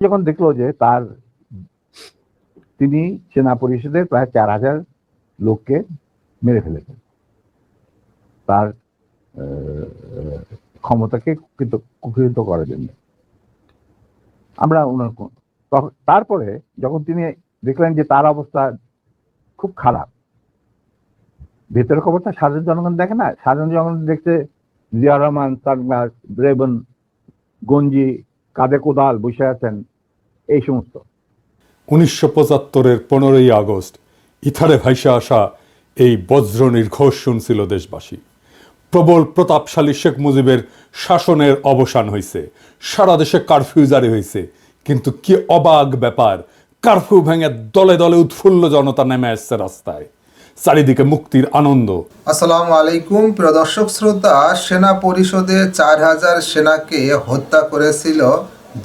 যখন দেখলো যে তিনি সেনা পরিষদের প্রায় 4000 লোককে মেরে ফেলেছেন, তার ক্ষমতাকে কুক্ষিগত করার জন্য। আমরা তারপরে যখন তিনি দেখলেন যে তার অবস্থা খুব খারাপ, ভেতরের খবরটা সাধারণ জনগণ দেখে না, সাধারণ জনগণ দেখছে জিয়া রহমান সানগ্লাস, রেবন, গঞ্জি, কাঁধে কোদাল বসে আছেন, এই সমস্ত। 1975-এর 15ই আগস্ট ইথারে ভাইসা আসা এই বজ্র নির্ঘোষ শুনছিল দেশবাসী। প্রবল প্রতাপশালী শেখ মুজিবের শাসনের অবসান হয়েছে, সারা দেশে কারফিউ জারি হয়েছে। কিন্তু কি অবাক ব্যাপার, কারফিউ ভেঙে দলে দলে উৎফুল্ল জনতা নেমে আসছে রাস্তায়, চারিদিকে মুক্তির আনন্দ। আসসালামু আলাইকুম প্রিয় দর্শক শ্রোতা। সেনা পরিষদে 4000 সেনাকে হত্যা করেছিল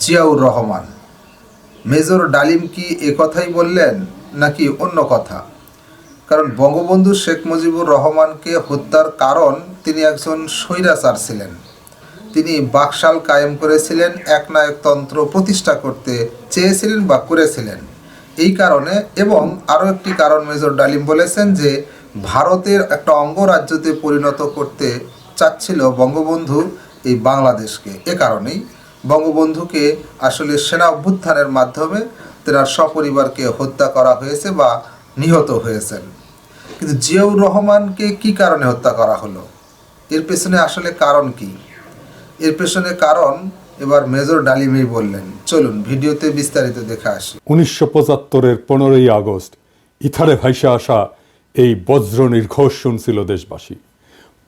জিয়াউর রহমান। মেজর ডালিম কি একথাই বললেন নাকি অন্য কথা? কারণ বঙ্গবন্ধু শেখ মুজিবুর রহমানকে হত্যার কারণ তিনি একজন স্বৈরাচার ছিলেন। তিনি বাকশাল কায়েম করেছিলেন, একনায়কতন্ত্র প্রতিষ্ঠা করতে চেয়েছিলেন বা করেছিলেন। এই কারণে, এবং আরও একটি কারণ মেজর ডালিম বলেছেন যে ভারতের একটা অঙ্গরাজ্যতে পরিণত করতে চাচ্ছিল বঙ্গবন্ধু এই বাংলাদেশকে। এ কারণেই বঙ্গবন্ধুকে আসলে সেনা অভ্যুত্থানের মাধ্যমে তেনার সপরিবারকে হত্যা করা হয়েছে বা নিহত হয়েছেন। কিন্তু জিয়াউর রহমানকে কি কারণে হত্যা করা হলো, এর পেছনে আসলে কারণ কি? এর পেছনে কারণ এবার মেজর ডালিমই বললেন। চলুন ভিডিওতে বিস্তারিত দেখে আসি। 1975-এর 15ই আগস্ট ইথারে ভাইসা আসা এই বজ্র নির্ঘোষ শুনছিল দেশবাসী।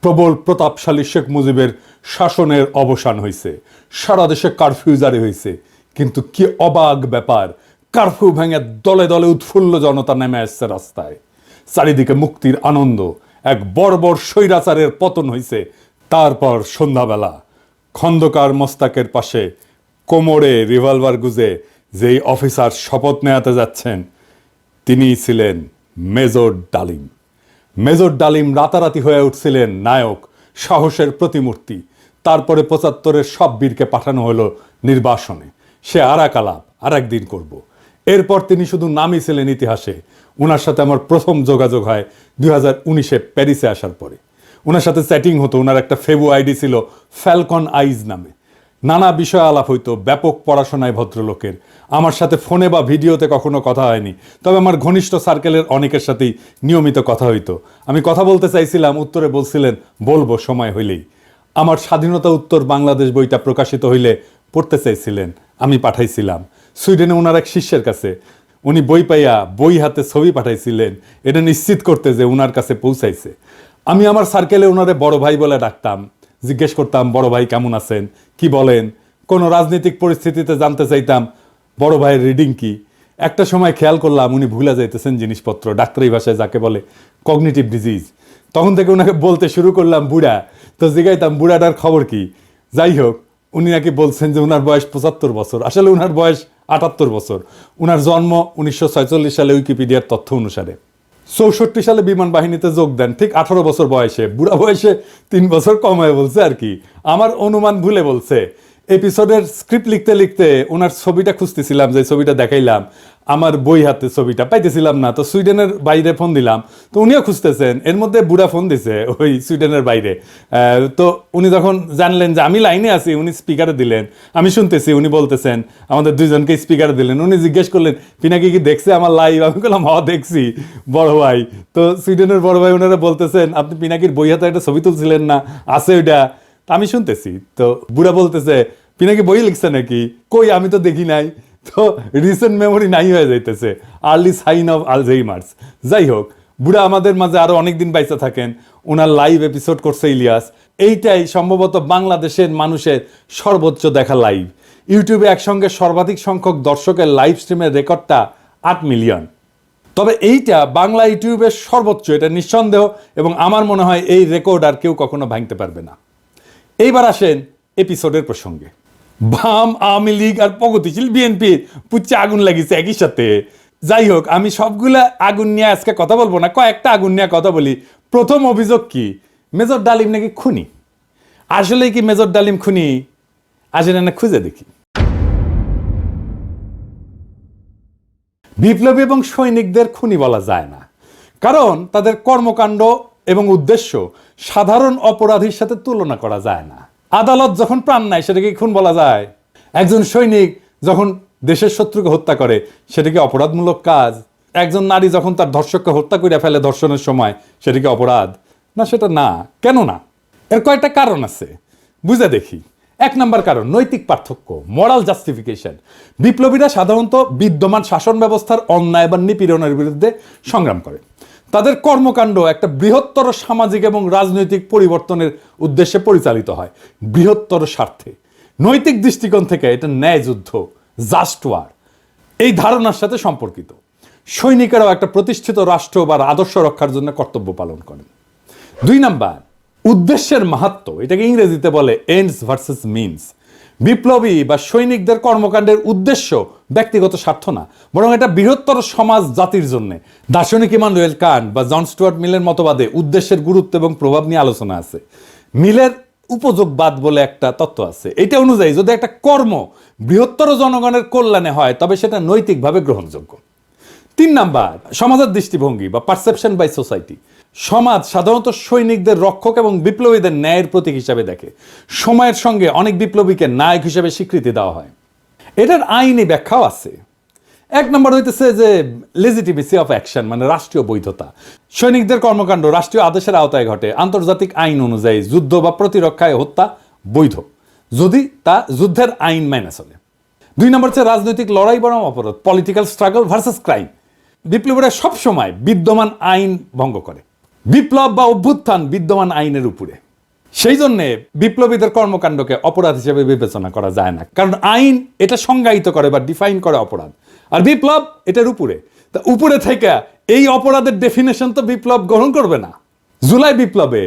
প্রবল প্রতাপশালী শেখ মুজিবের শাসনের অবসান হয়েছে, সারা দেশে কারফিউ জারি হয়েছে। কিন্তু কি অবাক ব্যাপার, কারফিউ ভেঙে দলে দলে উৎফুল্ল জনতা নেমে আসছে রাস্তায়, চারিদিকে মুক্তির আনন্দ। এক বর্বর স্বৈরাচারের পতন হয়েছে। তারপর সন্ধ্যাবেলা খন্দকার মোস্তাকের পাশে কোমরে রিভলভার গুজে যেই অফিসার শপথ নেওয়াতে যাচ্ছেন, তিনিই ছিলেন মেজর ডালিম। মেজর ডালিম রাতারাতি হয়ে উঠছিলেন নায়ক, সাহসের প্রতিমূর্তি। তারপরে 75-এর সব বীরকে পাঠানো হলো নির্বাসনে। সে আর এক আলাপ আর একদিন করব। এরপর তিনি শুধু নামই ছিলেন ইতিহাসে। ওনার সাথে আমার প্রথম যোগাযোগ হয় 2019-এ প্যারিসে আসার পরে। ওনার সাথে চ্যাটিং হতো। ওনার একটা ফেবু আইডি ছিল ফ্যালকন আইজ নামে। নানা বিষয় আলাপ হইতো, ব্যাপক পড়াশোনায় ভদ্রলোকের। আমার সাথে ফোনে বা ভিডিওতে কখনো কথা হয়নি, তবে আমার ঘনিষ্ঠ সার্কেলের অনেকের সাথেই নিয়মিত কথা হইতো। আমি কথা বলতে চাইছিলাম, উত্তরে বলছিলেন বলবো সময় হইলেই। আমার স্বাধীনতা উত্তর বাংলাদেশ বইটা প্রকাশিত হইলে পড়তে চাইছিলেন, আমি পাঠাইছিলাম সুইডেনে ওনার এক শিষ্যের কাছে। উনি বই পাইয়া বই হাতে ছবি পাঠাইছিলেন, এটা নিশ্চিত করতে যে ওনার কাছে পৌঁছাইছে। আমি আমার সার্কেলে ওনারে বড় ভাই বলে ডাকতাম। জিজ্ঞেস করতাম, বড় ভাই কেমন আছেন, কি বলেন। কোনো রাজনৈতিক পরিস্থিতিতে জানতে চাইতাম বড় ভাইয়ের রিডিং কি। একটা সময় খেয়াল করলাম উনি ভুলে যাইতেছেন জিনিসপত্র, ডাক্তারি ভাষায় যাকে বলে কগনিটিভ ডিজিজ। তখন থেকে ওনাকে বলতে শুরু করলাম বুড়া। তো জিজ্ঞাইতাম বুড়াটার খবর কি। যাই হোক, উনি নাকি বলছেন যে ওনার বয়স 75 বছর, আসলে ওনার বয়স 78 বছর। ওনার জন্ম 1946 সালে উইকিপিডিয়ার তথ্য অনুসারে। 64 সালে বিমান বাহিনীতে যোগ দেন, ঠিক 18 বছর বয়সে। বুড়া বয়সে 3 বছর কম হয়ে বলছে আর কি, আমার অনুমান ভুলে বলছে। এপিসোডের স্ক্রিপ্ট লিখতে লিখতে ওনার ছবিটা খুঁজতেছিলাম, যে ছবিটা দেখাইলাম আমার বই হাতে, ছবিটা পাইতেছিলাম না। তো সুইডেনের বাইরে ফোন দিলাম, তো উনিও খুঁজতেছেন। এর মধ্যে বুড়া ফোন দিছে ওই সুইডেনের বাইরে। তো উনি যখন জানলেন যে আমি লাইনে আছি, উনি স্পিকারে দিলেন, আমি শুনতেছি। উনি বলতেছেন, আমাদের দুইজনকে স্পিকারে দিলেন। উনি জিজ্ঞেস করলেন পিনাকি কি দেখছে আমার লাইভ? আমি বললাম হ দেখছি বড় ভাই। তো সুইডেনের বড় ভাই ওনারা বলতেছেন, আপনি পিনাকির বই হাতে একটা ছবি তুলছিলেন না, আছে ওইটা? আমি শুনতেছি। তো বুড়া বলতেছে, পিনাকি বই লিখছে নাকি? কই, আমি তো দেখি নাই। তো রিসেন্ট মেমোরি নাই হয়ে যাইতেছে, আর্লি সাইন অফ আলঝেইমার্স। যাই হোক, বুড়া আমাদের মাঝে আরো অনেকদিন বাইচা থাকেন। ওনার লাইভ এপিসোড করছে ইলিয়াস। এইটাই সম্ভবত বাংলাদেশের মানুষের সর্বোচ্চ দেখা লাইভ। ইউটিউবে একসঙ্গে সর্বাধিক সংখ্যক দর্শকের লাইভ স্ট্রিমের রেকর্ডটা 8 মিলিয়ন। তবে এইটা বাংলা ইউটিউবের সর্বোচ্চ, এটা নিঃসন্দেহ। এবং আমার মনে হয় এই রেকর্ড আর কেউ কখনো ভাঙতে পারবে না। এইবার আসেন এপিসোডের প্রসঙ্গে। বাম, আওয়ামী লীগ আর প্রগতিশীল বিএনপির পুচ্ছে আগুন লাগিয়েছে একই সাথে। যাই হোক, আমি সবগুলা আগুন নিয়ে আজকে কথা বলবো না, কয়েকটা আগুন নিয়ে কথা বলি। প্রথম অভিযোগ কি, মেজর ডালিম নাকি খুনি। আসলে কি মেজর ডালিম খুনি? আসেন না খুঁজে দেখি। বিপ্লবী এবং সৈনিকদের খুনি বলা যায় না, কারণ তাদের কর্মকাণ্ড এবং উদ্দেশ্য সাধারণ অপরাধীর সাথে তুলনা করা যায় না। আদালত যখন প্রাণ নেয় সেটাকে খুন বলা যায়? একজন সৈনিক যখন দেশের শত্রুকে হত্যা করে সেটা কি অপরাধমূলক কাজ? একজন নারী যখন তার ধর্ষককে হত্যা করে ফেলে ধর্ষণের সময় সেটা কি অপরাধ? না, সেটা না। কেন না? এর কয়েকটা কারণ আছে, বুঝে দেখি। 1 নম্বর কারণ, নৈতিক পার্থক্য, মোরাল জাস্টিফিকেশন। বিপ্লবীরা সাধারণত বিদ্যমান শাসন ব্যবস্থার অন্যায় বা নিপীড়নের বিরুদ্ধে সংগ্রাম করে। তাদের কর্মকাণ্ড একটা বৃহত্তর সামাজিক এবং রাজনৈতিক পরিবর্তনের উদ্দেশ্যে পরিচালিত হয়, বৃহত্তর স্বার্থে। নৈতিক দৃষ্টিকোণ থেকে এটা ন্যায় যুদ্ধ, জাস্ট ওয়ার, এই ধারণার সাথে সম্পর্কিত। সৈনিকেরাও একটা প্রতিষ্ঠিত রাষ্ট্র বা আদর্শ রক্ষার জন্য কর্তব্য পালন করেন। 2 নাম্বার, উদ্দেশ্যের মাহাত্ম্য, এটাকে ইংরেজিতে বলে এন্ডস ভার্সেস মিনস। বিপ্লবী বা সৈনিকদের কর্মকাণ্ডের উদ্দেশ্য ব্যক্তিগত স্বার্থ না, বরং এটা বৃহত্তর সমাজ জাতির জন্য। দার্শনিক ইমানুয়েল কান্ট বা জন স্টুয়ার্ট মিলের মতবাদে উদ্দেশ্যের গুরুত্ব এবং প্রভাব নিয়ে আলোচনা আছে। মিলের উপযোগবাদ বলে একটা তত্ত্ব আছে। এটা অনুযায়ী যদি একটা কর্ম বৃহত্তর জনগণের কল্যাণে হয় তবে সেটা নৈতিকভাবে গ্রহণযোগ্য। 3 নাম্বার, সমাজের দৃষ্টিভঙ্গি বা পারসেপশন বাই সোসাইটি। সমাজ সাধারণত সৈনিকদের রক্ষক এবং বিপ্লবীদের ন্যায়ের প্রতীক হিসাবে দেখে। সময়ের সঙ্গে অনেক বিপ্লবীকে নায়ক হিসেবে স্বীকৃতি দেওয়া হয়। এটার আইনি ব্যাখ্যাও আছে। 1 নম্বর হইতেছে যে লেজিটিমেসি অফ অ্যাকশন, মানে রাষ্ট্রীয় বৈধতা। সৈনিকদের কর্মকাণ্ড রাষ্ট্রীয় আদেশের আওতায় ঘটে। আন্তর্জাতিক আইন অনুযায়ী যুদ্ধ বা প্রতিরক্ষায় হত্যা বৈধ, যদি তা যুদ্ধের আইন মেনে চলে। 2 নম্বর হচ্ছে রাজনৈতিক লড়াই বনাম অপরাধ, পলিটিক্যাল স্ট্রাগল ভার্সেস ক্রাইম। বিপ্লবীরা সবসময় বিদ্যমান আইন ভঙ্গ করে। বিপ্লব বা অভ্যুত্থান বিদ্যমান আইনের উপরে। সেই জন্যে বিপ্লবীদের কর্মকাণ্ডকে অপরাধ হিসেবে বিবেচনা করা যায় না, কারণ আইন এটা সংজ্ঞায়িত করে বা ডিফাইন করে অপরাধ, আর বিপ্লব এটার উপরে। তা উপরে থেকে এই অপরাধের ডেফিনেশন তো বিপ্লব গ্রহণ করবে না। জুলাই বিপ্লবে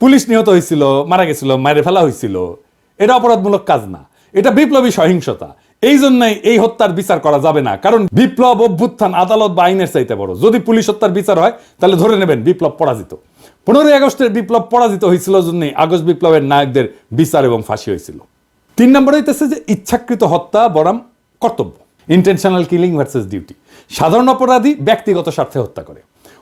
পুলিশ নিহত হয়েছিল, মারা গেছিল, মারে ফেলা হয়েছিল, এটা অপরাধমূলক কাজ না, এটা বিপ্লবী সহিংসতা। এই জন্যই এই হত্যার বিচার করা যাবে না, কারণ বিপ্লব অভ্যুত্থান আদালত বা আইনের চাইতে বড়। যদি পুলিশ হত্যার বিচার হয় তাহলে ধরে নেবেন বিপ্লব পরাজিত। 15ই আগস্টের বিপ্লব পরাজিত হয়েছিল জন্যই আগস্ট বিপ্লবের নায়কদের বিচার এবং ফাঁসি হয়েছিল। 3 নম্বর হইতেছে যে ইচ্ছাকৃত হত্যা বনাম কর্তব্য, ইন্টেনশনাল কিলিং ভার্সেস ডিউটি। সাধারণ অপরাধী ব্যক্তিগত স্বার্থে হত্যা করে,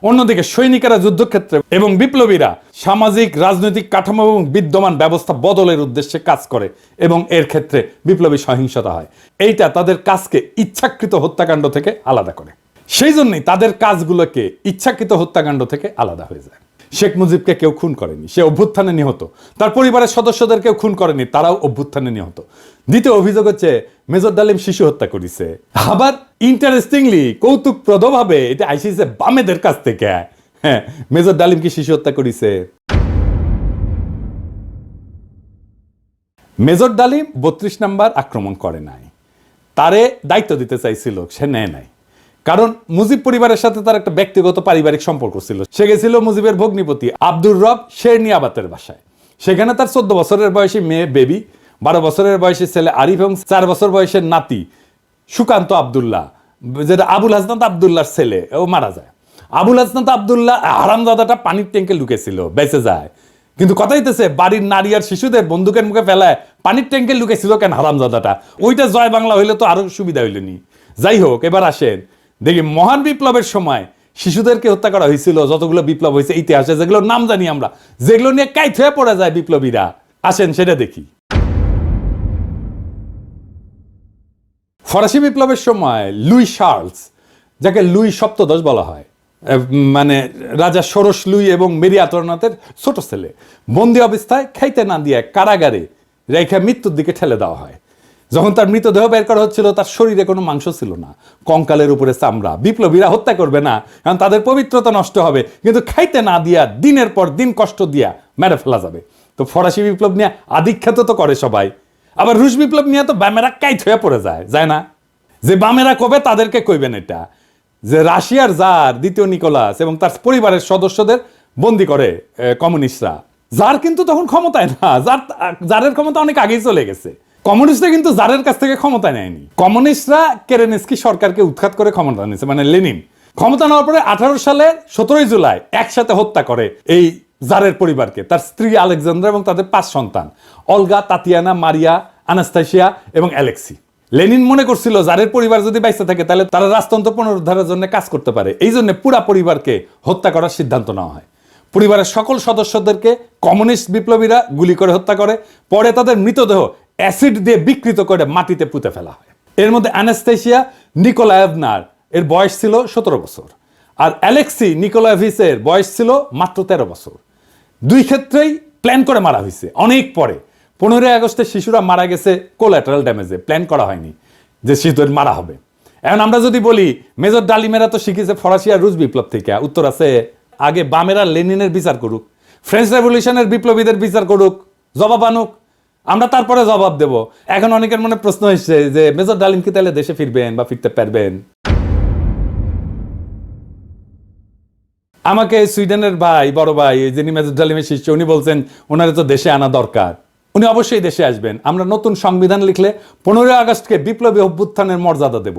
অন্যদিকে সৈনিকেরা যুদ্ধক্ষেত্রে এবং বিপ্লবীরা সামাজিক রাজনৈতিক কাঠামো এবং বিদ্যমান ব্যবস্থা বদলের উদ্দেশ্যে কাজ করে এবং এর ক্ষেত্রে বিপ্লবী সহিংসতা হয়। এইটা তাদের কাজকে ইচ্ছাকৃত হত্যাকাণ্ড থেকে আলাদা করে। সেই জন্যই তাদের কাজগুলোকে ইচ্ছাকৃত হত্যাকাণ্ড থেকে আলাদা হয়ে যায়। শেখ মুজিবকে কেউ খুন করেনি, সে অভ্যুত্থানে নিহত। তার পরিবারের সদস্যদের কেউ খুন করেনি, তারাও অভ্যুত্থানে নিহত। দ্বিতীয় অভিযোগ হচ্ছে মেজর ডালিম শিশু হত্যা করেছে। আবার ইন্টারেস্টিংলি, কৌতুকপ্রদভাবে এটা আইসিছে বামেদের কাছ থেকে। হ্যাঁ, মেজর ডালিম কি শিশু হত্যা করেছে? মেজর ডালিম 32 নাম্বার আক্রমণ করে নাই, তারে দায়িত্ব দিতে চাইছিল, সে নেয় নাই। কারণ মুজিব পরিবারের সাথে তার একটা ব্যক্তিগত পারিবারিক সম্পর্ক ছিল। সে গেছিল মুজিবের ভগ্নিপতি আব্দুর রব শেরনিয়াবাতের বাসায়। সেখানে তার 14 বছরের বয়সী মেয়ে বেবি, 12 বছরের বয়সী ছেলে আরিফ এবং 4 বছর বয়সের নাতি সুকান্ত আব্দুল্লাহ, যেটা আবুল হাসনাত আব্দুল্লাহর ছেলে, ও মারা যায়। আবুল হাসনাত আব্দুল্লাহ হারামজাদাটা পানির ট্যাঙ্কে লুকেছিল, বেঁচে যায়। কিন্তু কথা হইতেছে বাড়ির নারী আর শিশুদের বন্দুকের মুখে ফেলায় পানির ট্যাঙ্কে লুকেছিল কেন হারামজাদাটা? ওইটা জয় বাংলা হইলে তো আরো সুবিধা হইল নি। যাই হোক, এবার আসেন দেখি মহান বিপ্লবের সময় শিশুদেরকে হত্যা করা হয়েছিল যতগুলো বিপ্লব হয়েছে ইতিহাসে, যেগুলোর নাম জানি আমরা, যেগুলো নিয়ে কাইত হয়ে পড়ে যায় বিপ্লবীরা। আসেন সেটা দেখি। ফরাসি বিপ্লবের সময় লুই শার্লস, যাকে লুই সপ্তদশ বলা হয়, মানে রাজা ষোড়শ লুই এবং মেরি আতরনাথের ছোট ছেলে, বন্দি অবস্থায় খাইতে না দিয়ে কারাগারে রেখা মৃত্যুর দিকে ঠেলে দেওয়া হয়। যখন তার মৃতদেহ বের করা হচ্ছিল তার শরীরে কোনো মাংস ছিল না, কঙ্কালের উপরে চামড়া। বিপ্লবীরা হত্যা করবে না, কারণ তাদের পবিত্রতা নষ্ট হবে, কিন্তু খাইতে না দিয়া দিনের পর দিন কষ্ট দিয়া মেরে ফেলা যাবে। তো ফরাসি বিপ্লব নিয়ে আধিখ্যাত তো করে সবাই, আবার রুশ বিপ্লব নিয়ে তো বামেরা কাইত হয়ে পড়ে যায় না? যে বামেরা কবে তাদেরকে কইবেন এটা, যে রাশিয়ার জার দ্বিতীয় নিকোলাস এবং তার পরিবারের সদস্যদের বন্দি করে কমিউনিস্টরা। জার কিন্তু তখন ক্ষমতায় না, জারের ক্ষমতা অনেক আগেই চলে গেছে। কমিউনিস্টরা কিন্তু জারের কাছ থেকে ক্ষমতা নেয়নি। কমিউনিস্টরা কেরেনস্কি সরকারকে উৎখাত করে ক্ষমতা নিয়েছে, মানে লেনিন। ক্ষমতা নেওয়ার পরে 18 সালে 17 জুলাই একসাথে হত্যা করে এই জারের পরিবারকে, তার স্ত্রী আলেকজান্দ্রা এবং তাদের 5 সন্তান, অলগা, তাতিয়ানা, মারিয়া, আনাস্তাসিয়া এবং অ্যালেক্সি। লেনিন মনে করছিল জারের পরিবার যদি বাইসে থাকে তাহলে তারা রাজতন্ত্র পুনরুদ্ধারের জন্য কাজ করতে পারে, এই জন্য পুরা পরিবারকে হত্যা করার সিদ্ধান্ত নেওয়া হয়। পরিবারের সকল সদস্যদেরকে কমিউনিস্ট বিপ্লবীরা গুলি করে হত্যা করে, পরে তাদের মৃতদেহ অ্যাসিড দিয়ে বিকৃত করে মাটিতে পুঁতে ফেলা হয়। এর মধ্যে অ্যানাস্তেসিয়া নিকোলায়েভনার এর বয়স ছিল 17 বছর, আর অ্যালেক্সি নিকোলায়েভিচের বয়স ছিল মাত্র 13 বছর। দুই ক্ষেত্রেই প্ল্যান করে মারা হয়েছে অনেক পরে। 15 আগস্টে শিশুরা মারা গেছে কোল্যাটারাল ড্যামেজে, প্ল্যান করা হয়নি যে শিশুদের মারা হবে। এখন আমরা যদি বলি মেজর ডালিমেরা তো শিখেছে ফরাসি আর রুশ বিপ্লব থেকে, উত্তর আছে আগে বামেরা লেনিনের বিচার করুক, ফ্রেঞ্চ রেভলিউশনের বিপ্লবীদের বিচার করুক, জবাব আনুক, আমরা তারপরে জবাব দেব। এখন অনেকের মনে প্রশ্ন এসছে যে মেজর ডালিম কি তাহলে দেশে ফিরবেন বা ফিরতে পারবেন? আমাকে সুইডেনের ভাই, বড় ভাই, যিনি মেজর ডালিমের শিষ্য, উনি বলছেন ওনারে তো দেশে আনা দরকার, উনি অবশ্যই দেশে আসবেন। আমরা নতুন সংবিধান লিখলে 15 আগস্টকে বিপ্লবী অভ্যুত্থানের মর্যাদা দেব,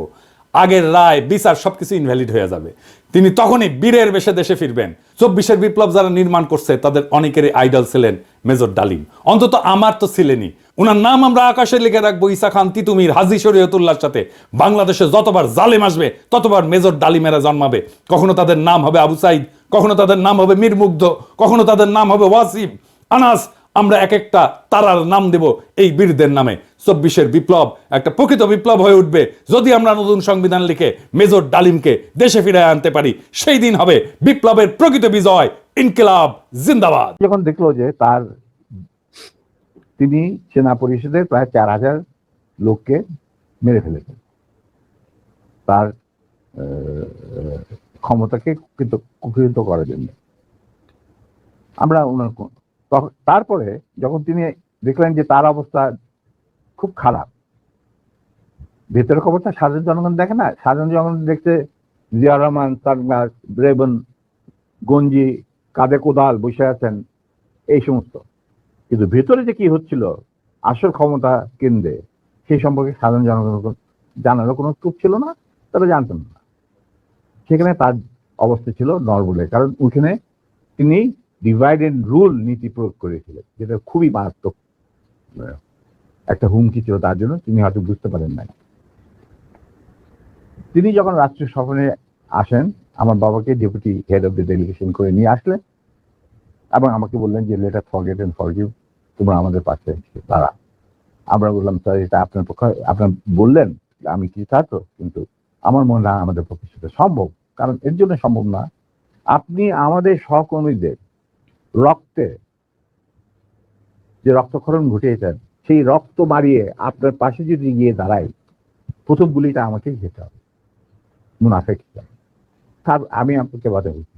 আগের রায় বিচার সবকিছু ইনভ্যালিড হয়ে যাবে। তিনি তখনই বীরের বেশে দেশে ফিরবেন। 24-এর বিপ্লব যারা নির্মাণ করছে তাদের অনেকেরই আইডল ছিলেন মেজর ডালিম, অন্তত আমার তো ছিলেনই। উনার নাম আমরা আকাশে লিখে রাখবো ঈসা খান তিতুমির, হাজী শরীয়তুল্লাহর সাথে। বাংলাদেশে যতবার জালেম আসবে ততবার মেজর ডালিমেরা জন্মাবে। কখনো তাদের নাম হবে আবু সাইদ, কখনো তাদের নাম হবে মীর মুগ্ধ, কখনো তাদের নাম হবে ওয়াসিম, আনাস। আমরা এক একটা তারার নাম দেব এই বীরদের নামে। 24-এর বিপ্লব একটা প্রকৃত বিপ্লব হয়ে উঠবে যদি আমরা নতুন সংবিধান লিখে মেজর ডালিমকে দেশে ফিরে আনতে পারি। সেই দিন হবে বিপ্লবের প্রকৃত বিজয়। ইনকিলাব জিন্দাবাদ। যখন দেখলো যে তিনি সেনা পরিষদের প্রায় 4000 লোককে মেরে ফেলেছেন, তার ক্ষমতাকে কিন্তু কুক্ষিগত করার জন্য, আমরা তারপরে যখন তিনি দেখলেন যে তার অবস্থা খুব খারাপ, ভেতরের খবরটা সাধারণ জনগণ দেখে না, সাধারণ জনগণ দেখছে জিয়া রহমান, সানগ্লাস, রেবন, গঞ্জি, কাঁধে কোদাল বসে আছেন, এই সমস্ত। কিন্তু ভেতরে যে কি হচ্ছিল আসল ক্ষমতা কেন্দ্রে, সেই সম্পর্কে সাধারণ জনগণ জানারও কোনো স্কোপ ছিল না, তারা জানতেন না। সেখানে তার অবস্থা ছিল নড়বড়ে, কারণ ওখানে তিনি ডিভাইড এন্ড রুল নীতি প্রয়োগ করেছিলেন, যেটা খুবই মারাত্মক একটা হুমকি ছিল তার জন্য। তিনি হয়তো বুঝতে পারেন নাই। তিনি যখন রাষ্ট্রীয় সফরে আসেন, আমার বাবাকে deputy head of the delegation করে নিয়ে আসলেন এবং আমাকে বললেন যে let us forget and forgive, তোমরা আমাদের পাশে দাঁড়া। আমরা বললাম স্যার এটা আপনার পক্ষে, আপনার বললেন আমি কি ছাত্র, কিন্তু আমার মনে হয় আমাদের পক্ষে সেটা সম্ভব। কারণ এর জন্য সম্ভব না, আপনি আমাদের সহকর্মীদের রক্তে যে রক্তক্ষরণ ঘটিয়েছেন, সেই রক্ত মারিয়ে আপনার পাশে যদি গিয়ে দাঁড়াই, প্রথম গুলিটা আমাকেই খেতে হবে, মুনাফেক হিসাবে। তার আমি আপনাকে বাধা করছি,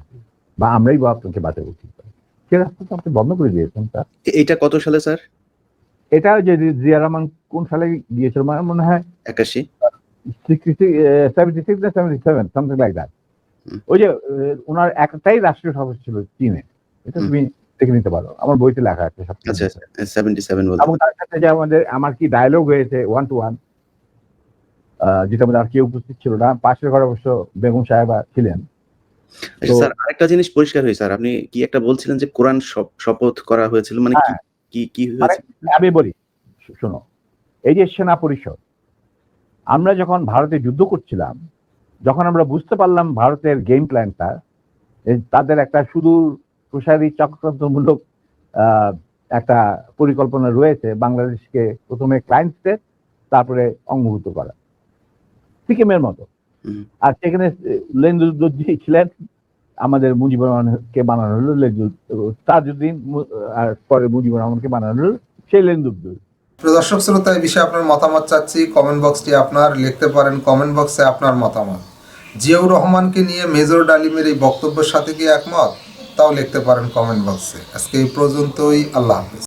বা আমরাই বা আপনাকে বাধা করছি, সে রাস্তা তো আপনি বন্ধ করে দিয়েছেন। স্যার এটা কত সালে স্যার? এটা যে জিয়া রহমান কোন সালে গিয়েছিল মনে হয় 81, 76 না 77, সামথিং লাইক দ্যাট। ওই যে ওনার একটাই রাষ্ট্রীয় সফর ছিল চীনে, এটা তুমি দেখে নিতে পারো, আমার বইতে লেখা আছে সব। আচ্ছা 77 বলতে। এবং তার সাথে যে আমার কি ডায়লগ হয়েছে 1 to 1, যেটা আমাদের আর কেউ উপস্থিত ছিল না। পাশের ঘরে অবশ্য বেগম সাহেবা ছিলেন। আচ্ছা স্যার, আরেকটা জিনিস পরিষ্কার হয়েছে স্যার, আপনি কি একটা বলছিলেন যে কোরআন শপথ করা হয়েছিল, মানে কি হয়েছে? আমি বলি শোনো, এই যে সেনা পরিষদ, আমরা যখন ভারতে যুদ্ধ করছিলাম, যখন আমরা বুঝতে পারলাম ভারতের গেম প্ল্যানটা, তাদের একটা সুদূর প্রসারী চক্রান্তমূলক একটা পরিকল্পনা রয়েছে বাংলাদেশকে প্রথমে ক্লায়েন্ট স্টেট, তারপরে অঙ্গভূত করা, সিকিমের মতো। আর সেখানে লেনদুদ্দি ছিলেন, আমাদের মুজিবুর রহমানকে বানানো হলো তাজউদ্দিন, আর পরে মুজিবুর রহমানকে বানানো হলো সেই লেনদুদ্দি। প্রিয় দর্শক শ্রোতা, এই বিষয়ে আপনার মতামত চাচ্ছি। কমেন্ট বক্সটি আপনার, লিখতে পারেন কমেন্ট বক্সে আপনার মতামত। জিয়াউর রহমানকে নিয়ে মেজর ডালিমের এই বক্তব্যের সাথে কি একমত, তাও লিখতে পারেন কমেন্ট বক্সে। আজকে এই পর্যন্তই, আল্লাহ হাফেজ।